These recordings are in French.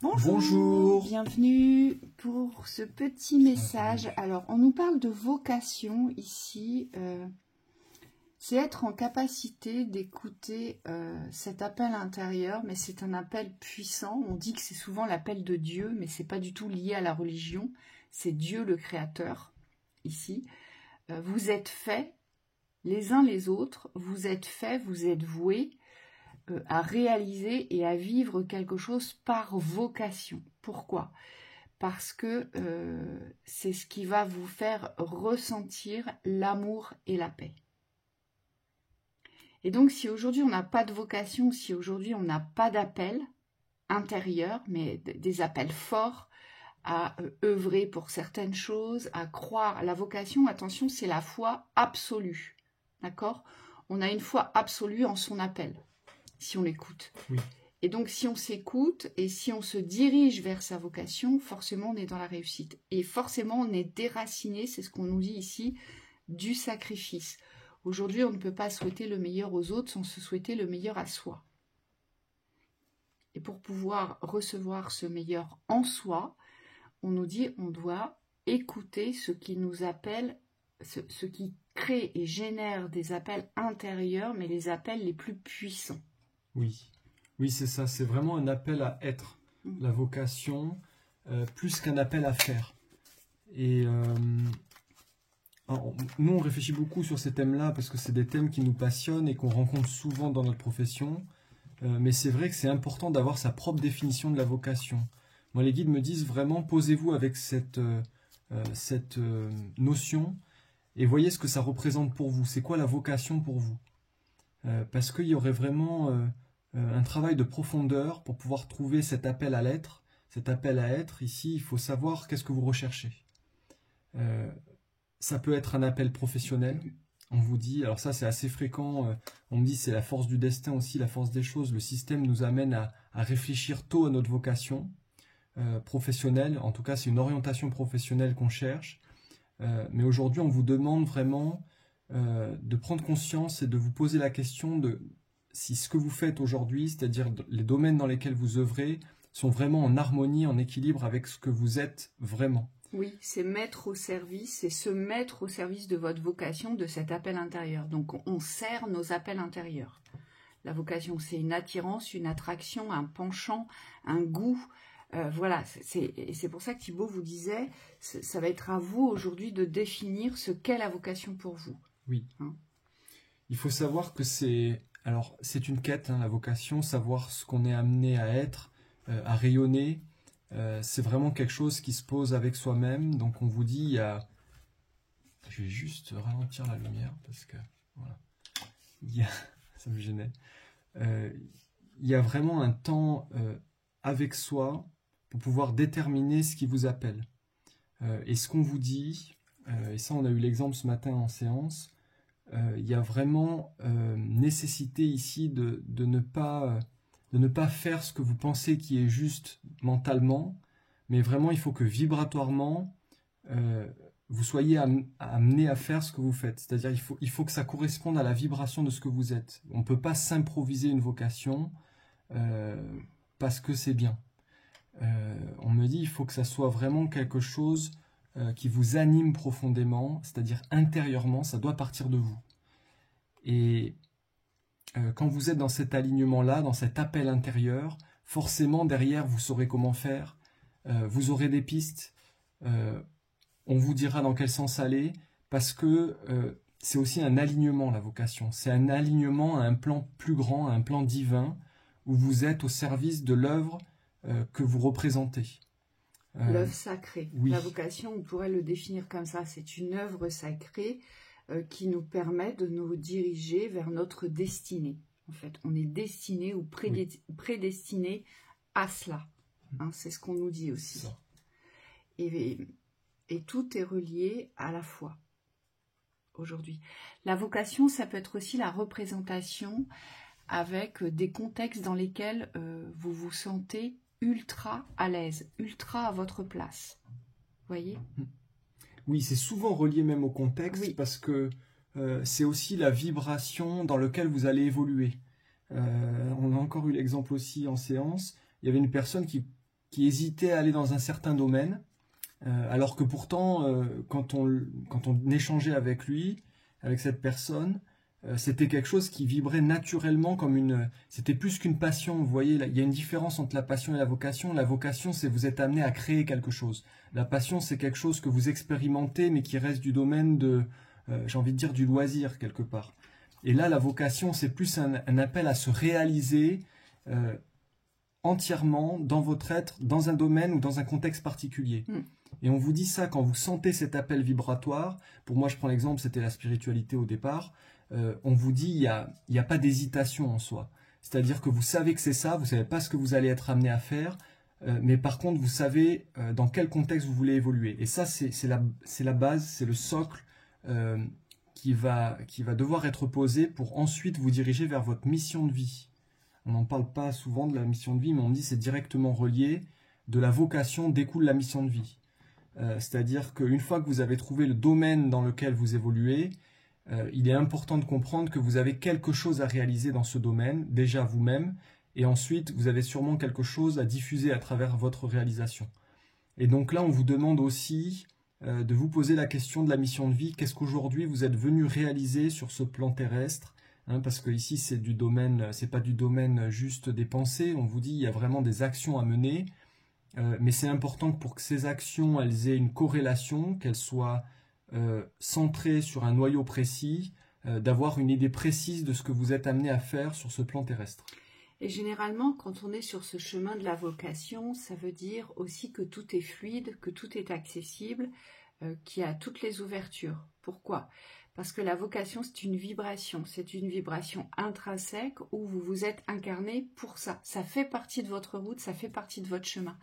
Bonjour, Bonjour. Bienvenue pour ce petit message. Alors, on nous parle de vocation ici. C'est être en capacité d'écouter cet appel intérieur, mais c'est un appel puissant. On dit que c'est souvent l'appel de Dieu, mais c'est pas du tout lié à la religion. C'est Dieu le Créateur, ici. Vous êtes faits, les uns les autres, vous êtes faits, vous êtes voués à réaliser et à vivre quelque chose par vocation. Pourquoi ? Parce que c'est ce qui va vous faire ressentir l'amour et la paix. Et donc, si aujourd'hui on n'a pas de vocation, si aujourd'hui on n'a pas d'appel intérieur, mais des appels forts à œuvrer pour certaines choses, à croire, la vocation, attention, c'est la foi absolue. D'accord ? On a une foi absolue en son appel, si on l'écoute. Oui. Et donc, si on s'écoute et si on se dirige vers sa vocation, forcément, on est dans la réussite. Et forcément, on est déraciné, c'est ce qu'on nous dit ici, du sacrifice. Aujourd'hui, on ne peut pas souhaiter le meilleur aux autres sans se souhaiter le meilleur à soi. Et pour pouvoir recevoir ce meilleur en soi, on nous dit on doit écouter ce qui nous appelle, ce qui crée et génère des appels intérieurs, mais les appels les plus puissants. Oui, oui, c'est ça. C'est vraiment un appel à être. La vocation, plus qu'un appel à faire. Et nous, on réfléchit beaucoup sur ces thèmes-là parce que c'est des thèmes qui nous passionnent et qu'on rencontre souvent dans notre profession. Mais c'est vrai que c'est important d'avoir sa propre définition de la vocation. Moi, les guides me disent vraiment, posez-vous avec cette notion et voyez ce que ça représente pour vous. C'est quoi la vocation pour vous ? Parce qu'il y aurait vraiment un travail de profondeur pour pouvoir trouver cet appel à l'être. Cet appel à être, ici, il faut savoir qu'est-ce que vous recherchez. Ça peut être un appel professionnel. On vous dit, alors ça c'est assez fréquent, on me dit c'est la force du destin aussi, la force des choses. Le système nous amène à réfléchir tôt à notre vocation professionnelle. En tout cas, c'est une orientation professionnelle qu'on cherche. Mais aujourd'hui, on vous demande vraiment de prendre conscience et de vous poser la question de si ce que vous faites aujourd'hui, c'est-à-dire les domaines dans lesquels vous œuvrez, sont vraiment en harmonie, en équilibre avec ce que vous êtes vraiment. Oui, c'est mettre au service, c'est se mettre au service de votre vocation, de cet appel intérieur. Donc, on sert nos appels intérieurs. La vocation, c'est une attirance, une attraction, un penchant, un goût. Voilà, c'est pour ça que Thibaut vous disait, ça va être à vous aujourd'hui de définir ce qu'est la vocation pour vous. Oui. Il faut savoir que c'est une quête, la vocation, savoir ce qu'on est amené à être, à rayonner. C'est vraiment quelque chose qui se pose avec soi-même. Donc on vous dit, je vais juste ralentir la lumière parce que voilà, ça me gênait. Il y a vraiment un temps avec soi pour pouvoir déterminer ce qui vous appelle. Et ce qu'on vous dit, et ça on a eu l'exemple ce matin en séance, il y a vraiment nécessité ici de ne pas faire ce que vous pensez qui est juste mentalement, mais vraiment il faut que vibratoirement vous soyez amené à faire ce que vous faites. C'est-à-dire il faut que ça corresponde à la vibration de ce que vous êtes. On ne peut pas s'improviser une vocation parce que c'est bien. On me dit il faut que ça soit vraiment quelque chose qui vous anime profondément, c'est-à-dire intérieurement, ça doit partir de vous. Et quand vous êtes dans cet alignement-là, dans cet appel intérieur, forcément derrière vous saurez comment faire, vous aurez des pistes, on vous dira dans quel sens aller, parce que c'est aussi un alignement la vocation, c'est un alignement à un plan plus grand, à un plan divin, où vous êtes au service de l'œuvre que vous représentez. L'œuvre sacrée. Oui. La vocation, on pourrait le définir comme ça, c'est une œuvre sacrée qui nous permet de nous diriger vers notre destinée. En fait, on est destiné ou prédestiné à cela. C'est ce qu'on nous dit aussi. Et tout est relié à la foi aujourd'hui. La vocation, ça peut être aussi la représentation avec des contextes dans lesquels vous vous sentez ultra à l'aise, ultra à votre place. Vous voyez ? Oui, c'est souvent relié même au contexte, parce que c'est aussi la vibration dans laquelle vous allez évoluer. On a encore eu l'exemple aussi en séance. Il y avait une personne qui qui hésitait à aller dans un certain domaine, alors que pourtant, quand on échangeait avec lui, avec cette personne, c'était quelque chose qui vibrait naturellement c'était plus qu'une passion. Vous voyez, il y a une différence entre la passion et la vocation. La vocation, c'est vous êtes amené à créer quelque chose. La passion, c'est quelque chose que vous expérimentez, mais qui reste du domaine j'ai envie de dire, du loisir, quelque part. Et là, la vocation, c'est plus un appel à se réaliser entièrement dans votre être, dans un domaine ou dans un contexte particulier. Et on vous dit ça quand vous sentez cet appel vibratoire. Pour moi, je prends l'exemple, c'était la spiritualité au départ. On vous dit, il y a pas d'hésitation en soi. C'est-à-dire que vous savez que c'est ça, vous savez pas ce que vous allez être amené à faire, mais par contre, vous savez dans quel contexte vous voulez évoluer. Et ça, c'est la base, c'est le socle qui va devoir être posé pour ensuite vous diriger vers votre mission de vie. On n'en parle pas souvent de la mission de vie, mais on me dit c'est directement relié. De la vocation découle la mission de vie. C'est-à-dire qu'une fois que vous avez trouvé le domaine dans lequel vous évoluez, il est important de comprendre que vous avez quelque chose à réaliser dans ce domaine, déjà vous-même, et ensuite vous avez sûrement quelque chose à diffuser à travers votre réalisation. Et donc là, on vous demande aussi de vous poser la question de la mission de vie. Qu'est-ce qu'aujourd'hui vous êtes venu réaliser sur ce plan terrestre, parce que ici c'est pas du domaine juste des pensées. On vous dit il y a vraiment des actions à mener, mais c'est important que pour que ces actions elles aient une corrélation, qu'elles soient centrées sur un noyau précis, d'avoir une idée précise de ce que vous êtes amené à faire sur ce plan terrestre. Et généralement, quand on est sur ce chemin de la vocation, ça veut dire aussi que tout est fluide, que tout est accessible, qu'il y a toutes les ouvertures. Pourquoi ? Parce que la vocation, c'est une vibration intrinsèque où vous vous êtes incarné pour ça. Ça fait partie de votre route, ça fait partie de votre chemin.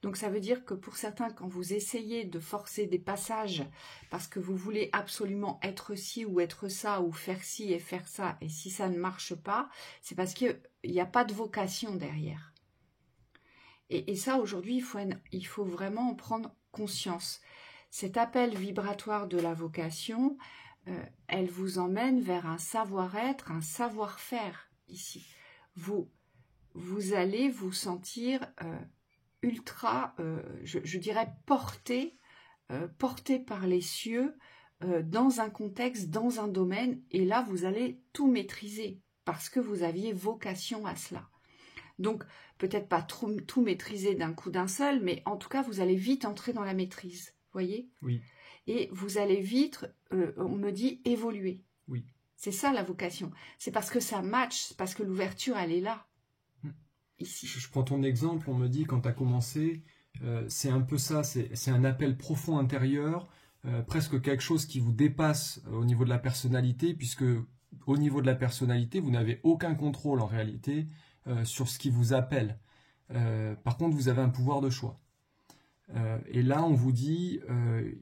Donc ça veut dire que pour certains, quand vous essayez de forcer des passages parce que vous voulez absolument être ci ou être ça, ou faire ci et faire ça, et si ça ne marche pas, c'est parce qu'il n'y a pas de vocation derrière. Et ça, aujourd'hui, il faut vraiment en prendre conscience. Cet appel vibratoire de la vocation, elle vous emmène vers un savoir-être, un savoir-faire ici. Vous allez vous sentir ultra, je dirais, porté par les cieux dans un contexte, dans un domaine, et là vous allez tout maîtriser parce que vous aviez vocation à cela. Donc peut-être pas tout maîtriser d'un coup d'un seul, mais en tout cas vous allez vite entrer dans la maîtrise, voyez ? Oui. Et vous allez vite, on me dit, évoluer. Oui. C'est ça la vocation. C'est parce que ça match, c'est parce que l'ouverture, elle est là, ici. Je prends ton exemple, on me dit quand tu as commencé, c'est un peu ça, c'est un appel profond intérieur, presque quelque chose qui vous dépasse au niveau de la personnalité, puisque au niveau de la personnalité, vous n'avez aucun contrôle en réalité sur ce qui vous appelle. Par contre, vous avez un pouvoir de choix. Et là, on vous dit,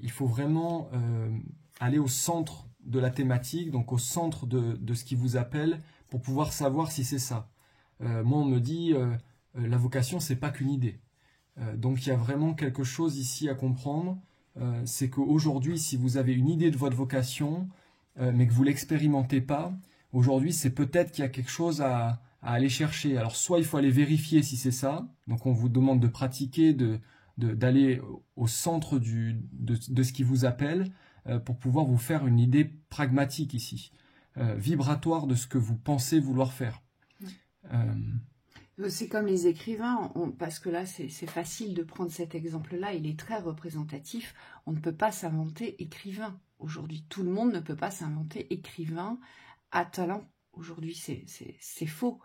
il faut vraiment aller au centre de la thématique, donc au centre de ce qui vous appelle, pour pouvoir savoir si c'est ça. Moi, on me dit, la vocation, c'est pas qu'une idée. Donc, il y a vraiment quelque chose ici à comprendre. C'est qu'aujourd'hui, si vous avez une idée de votre vocation, mais que vous l'expérimentez pas, aujourd'hui, c'est peut-être qu'il y a quelque chose à aller chercher. Alors, soit il faut aller vérifier si c'est ça. Donc, on vous demande de pratiquer, d'aller au centre de ce qui vous appelle pour pouvoir vous faire une idée pragmatique ici, vibratoire de ce que vous pensez vouloir faire. C'est comme les écrivains, parce que là c'est facile de prendre cet exemple-là, il est très représentatif. On ne peut pas s'inventer écrivain aujourd'hui. Tout le monde ne peut pas s'inventer écrivain à talent. Aujourd'hui, c'est faux.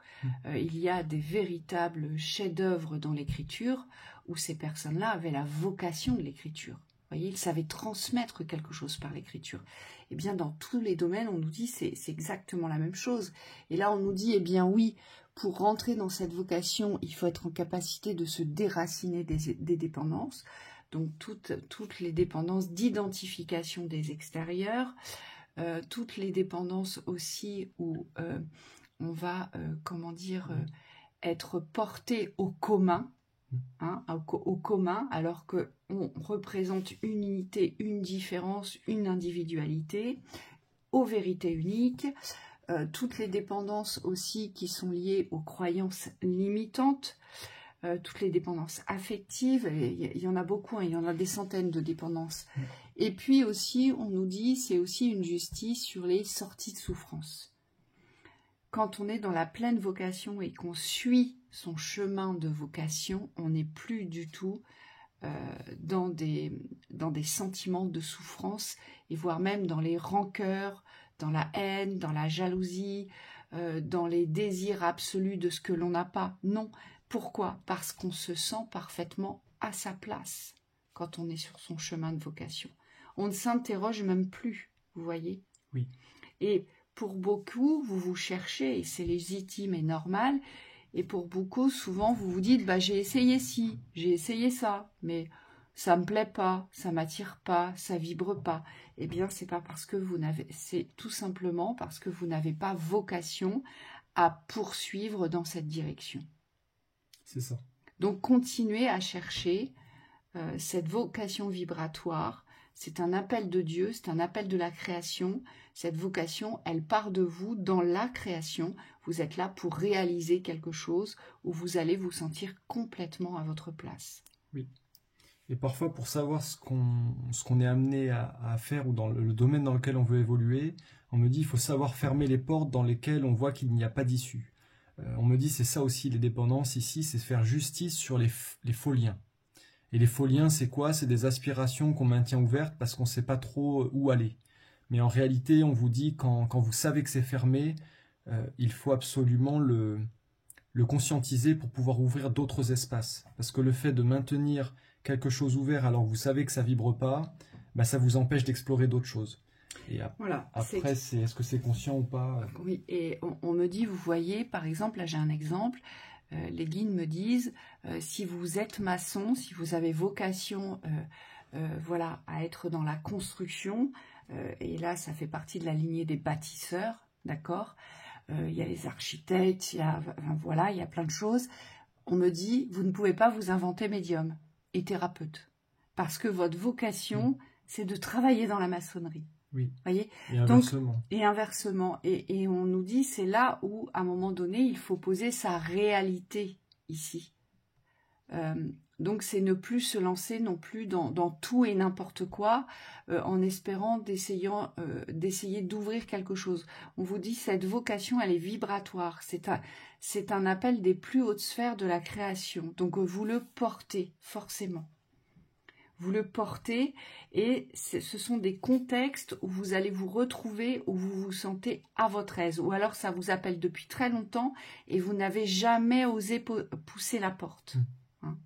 Il y a des véritables chefs-d'œuvre dans l'écriture où ces personnes-là avaient la vocation de l'écriture. Vous voyez, ils savaient transmettre quelque chose par l'écriture. Eh bien, dans tous les domaines, on nous dit c'est exactement la même chose. Et là, on nous dit, eh bien oui, pour rentrer dans cette vocation, il faut être en capacité de se déraciner des dépendances. Donc, toutes les dépendances d'identification des extérieurs, toutes les dépendances aussi où on va, être porté au commun, au commun, alors qu'on représente une unité, une différence, une individualité, aux vérités uniques, toutes les dépendances aussi qui sont liées aux croyances limitantes, toutes les dépendances affectives, il y en a beaucoup, hein, il y en a des centaines de dépendances. Et puis aussi, on nous dit, c'est aussi une justice sur les sorties de souffrance. Quand on est dans la pleine vocation et qu'on suit son chemin de vocation, on n'est plus du tout dans des sentiments de souffrance, et voire même dans les rancœurs, dans la haine, dans la jalousie, dans les désirs absolus de ce que l'on n'a pas. Non. Pourquoi? Parce qu'on se sent parfaitement à sa place quand on est sur son chemin de vocation. On ne s'interroge même plus, vous voyez? Oui. Et pour beaucoup, vous vous cherchez, et c'est légitime et normal, et pour beaucoup, souvent, vous vous dites, bah, j'ai essayé ci, j'ai essayé ça, mais ça me plaît pas, ça m'attire pas, ça vibre pas. Eh bien, c'est pas parce que c'est tout simplement parce que vous n'avez pas vocation à poursuivre dans cette direction. C'est ça. Donc, continuez à chercher cette vocation vibratoire. C'est un appel de Dieu, c'est un appel de la création. Cette vocation, elle part de vous dans la création. Vous êtes là pour réaliser quelque chose où vous allez vous sentir complètement à votre place. Oui. Et parfois, pour savoir ce qu'on est amené à faire ou dans le domaine dans lequel on veut évoluer, on me dit il faut savoir fermer les portes dans lesquelles on voit qu'il n'y a pas d'issue. On me dit c'est ça aussi les dépendances ici, c'est faire justice sur les faux liens. Et les faux liens, c'est quoi? C'est des aspirations qu'on maintient ouvertes parce qu'on ne sait pas trop où aller. Mais en réalité, on vous dit quand vous savez que c'est fermé, il faut absolument le conscientiser pour pouvoir ouvrir d'autres espaces. Parce que le fait de maintenir quelque chose ouvert alors que vous savez que ça vibre pas, bah, ça vous empêche d'explorer d'autres choses. Et voilà, après, est-ce que c'est conscient ou pas? Oui, et on me dit, vous voyez, par exemple, là j'ai un exemple, les guides me disent, si vous êtes maçon, si vous avez vocation voilà, à être dans la construction, et là ça fait partie de la lignée des bâtisseurs, d'accord, il y a les architectes, il y a plein de choses, on me dit, vous ne pouvez pas vous inventer médium et thérapeute, parce que votre vocation, c'est de travailler dans la maçonnerie. Oui. Voyez, et inversement. Donc, et inversement. Et on nous dit, c'est là où, à un moment donné, il faut poser sa réalité ici. Donc, c'est ne plus se lancer non plus dans tout et n'importe quoi, en espérant d'essayer d'ouvrir quelque chose. On vous dit, cette vocation, elle est vibratoire. C'est un appel des plus hautes sphères de la création. Donc, vous le portez, forcément. Vous le portez et ce sont des contextes où vous allez vous retrouver, où vous vous sentez à votre aise. Ou alors ça vous appelle depuis très longtemps et vous n'avez jamais osé pousser la porte. Hein.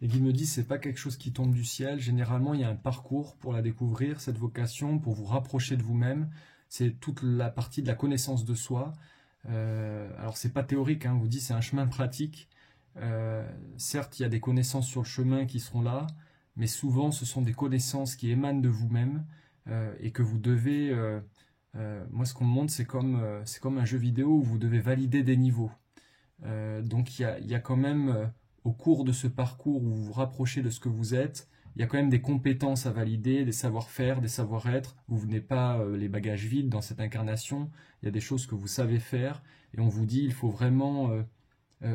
Les guides me disent c'est pas quelque chose qui tombe du ciel. Généralement, il y a un parcours pour la découvrir, cette vocation, pour vous rapprocher de vous-même. C'est toute la partie de la connaissance de soi. Alors c'est pas théorique, hein, on vous dit c'est un chemin pratique. Certes, il y a des connaissances sur le chemin qui seront là, mais souvent ce sont des connaissances qui émanent de vous-même et que vous devez... moi ce qu'on me montre c'est comme un jeu vidéo où vous devez valider des niveaux. Donc il y a quand même, au cours de ce parcours où vous vous rapprochez de ce que vous êtes, il y a quand même des compétences à valider, des savoir-faire, des savoir-être. Vous venez pas les bagages vides dans cette incarnation, il y a des choses que vous savez faire et on vous dit il faut vraiment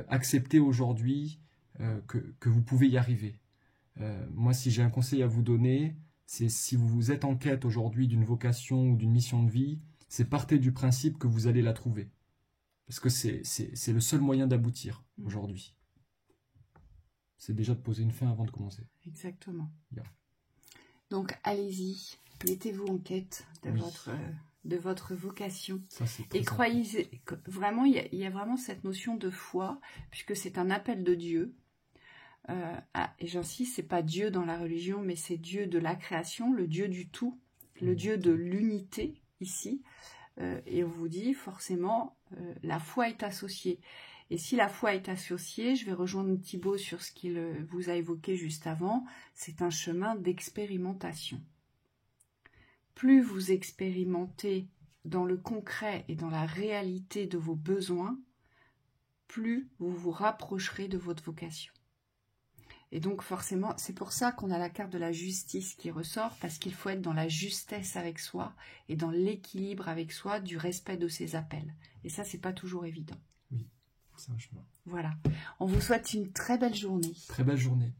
accepter aujourd'hui que vous pouvez y arriver. Moi, si j'ai un conseil à vous donner, c'est si vous êtes en quête aujourd'hui d'une vocation ou d'une mission de vie, c'est partez du principe que vous allez la trouver. Parce que c'est le seul moyen d'aboutir aujourd'hui. C'est déjà de poser une fin avant de commencer. Exactement. Yeah. Donc, allez-y, mettez-vous en quête de votre vocation. Ça, et croyez, vraiment, il y a vraiment cette notion de foi, puisque c'est un appel de Dieu. Et j'insiste, c'est pas Dieu dans la religion, mais c'est Dieu de la création, le Dieu du tout, le Dieu de l'unité ici. Et on vous dit forcément, la foi est associée. Et si la foi est associée, je vais rejoindre Thibaut sur ce qu'il vous a évoqué juste avant, c'est un chemin d'expérimentation. Plus vous expérimentez dans le concret et dans la réalité de vos besoins, plus vous vous rapprocherez de votre vocation. Et donc forcément, c'est pour ça qu'on a la carte de la justice qui ressort, parce qu'il faut être dans la justesse avec soi et dans l'équilibre avec soi du respect de ses appels. Et ça, c'est pas toujours évident. Oui, c'est un chemin. Voilà. On vous souhaite une très belle journée. Très belle journée.